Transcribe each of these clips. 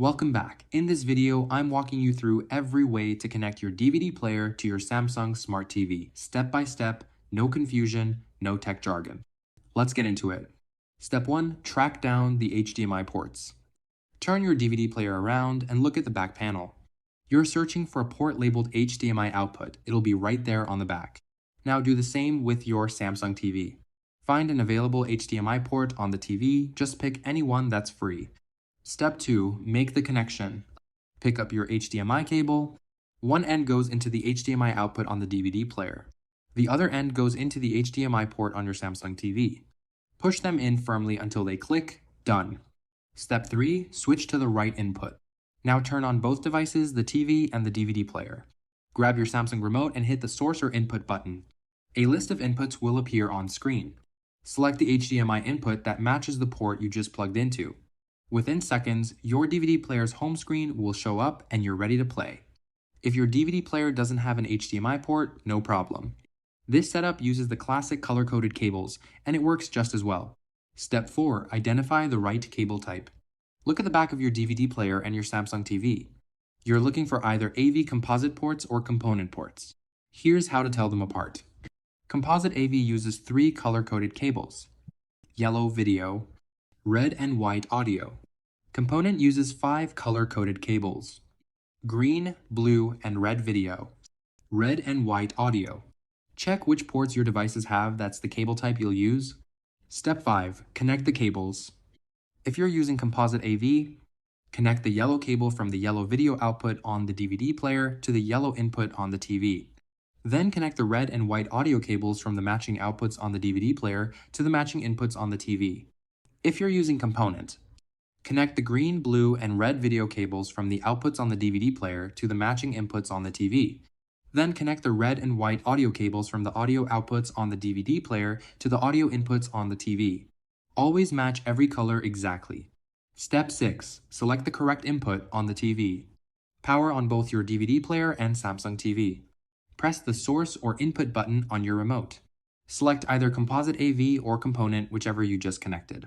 Welcome back. In this video, I'm walking you through every way to connect your DVD player to your Samsung Smart TV, step by step, no confusion, no tech jargon. Let's get into it. Step 1. Track down the HDMI ports. Turn your DVD player around and look at the back panel. You're searching for a port labeled HDMI output. It'll be right there on the back. Now do the same with your Samsung TV. Find an available HDMI port on the TV, just pick any one that's free. Step 2. Make the connection. Pick up your HDMI cable. One end goes into the HDMI output on the DVD player. The other end goes into the HDMI port on your Samsung TV. Push them in firmly until they click. Done. Step 3. Switch to the right input. Now turn on both devices, the TV and the DVD player. Grab your Samsung remote and hit the source or input button. A list of inputs will appear on screen. Select the HDMI input that matches the port you just plugged into. Within seconds, your DVD player's home screen will show up and you're ready to play. If your DVD player doesn't have an HDMI port, no problem. This setup uses the classic color-coded cables, and it works just as well. Step 4. Identify the right cable type. Look at the back of your DVD player and your Samsung TV. You're looking for either AV Composite ports or component ports. Here's how to tell them apart. Composite AV uses 3 color-coded cables: yellow video, red and white audio. Component uses 5 color-coded cables: green, blue, and red video, red and white audio. Check which ports your devices have. That's the cable type you'll use. Step 5. Connect the cables. If you're using Composite AV, connect the yellow cable from the yellow video output on the DVD player to the yellow input on the TV. Then connect the red and white audio cables from the matching outputs on the DVD player to the matching inputs on the TV. If you're using Component, connect the green, blue, and red video cables from the outputs on the DVD player to the matching inputs on the TV. Then connect the red and white audio cables from the audio outputs on the DVD player to the audio inputs on the TV. Always match every color exactly. Step 6. Select the correct input on the TV. Power on both your DVD player and Samsung TV. Press the source or input button on your remote. Select either Composite AV or Component, whichever you just connected.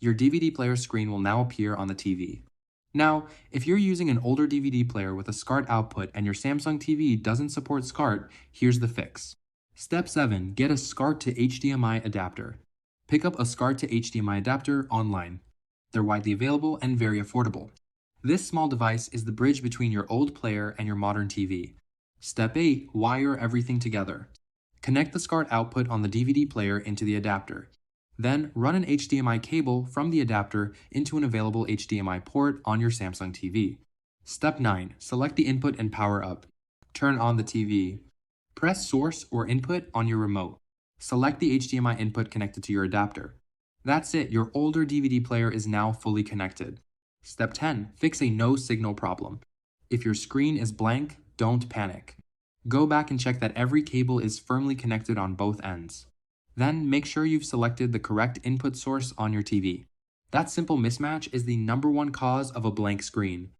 Your DVD player screen will now appear on the TV. Now, if you're using an older DVD player with a SCART output and your Samsung TV doesn't support SCART, here's the fix. Step 7. Get a SCART to HDMI adapter. Pick up a SCART to HDMI adapter online. They're widely available and very affordable. This small device is the bridge between your old player and your modern TV. Step 8. Wire everything together. Connect the SCART output on the DVD player into the adapter. Then run an HDMI cable from the adapter into an available HDMI port on your Samsung TV. Step 9. Select the input and power up. Turn on the TV. Press source or input on your remote. Select the HDMI input connected to your adapter. That's it, your older DVD player is now fully connected. Step 10. Fix a no signal problem. If your screen is blank, don't panic. Go back and check that every cable is firmly connected on both ends. Then make sure you've selected the correct input source on your TV. That simple mismatch is the #1 cause of a blank screen.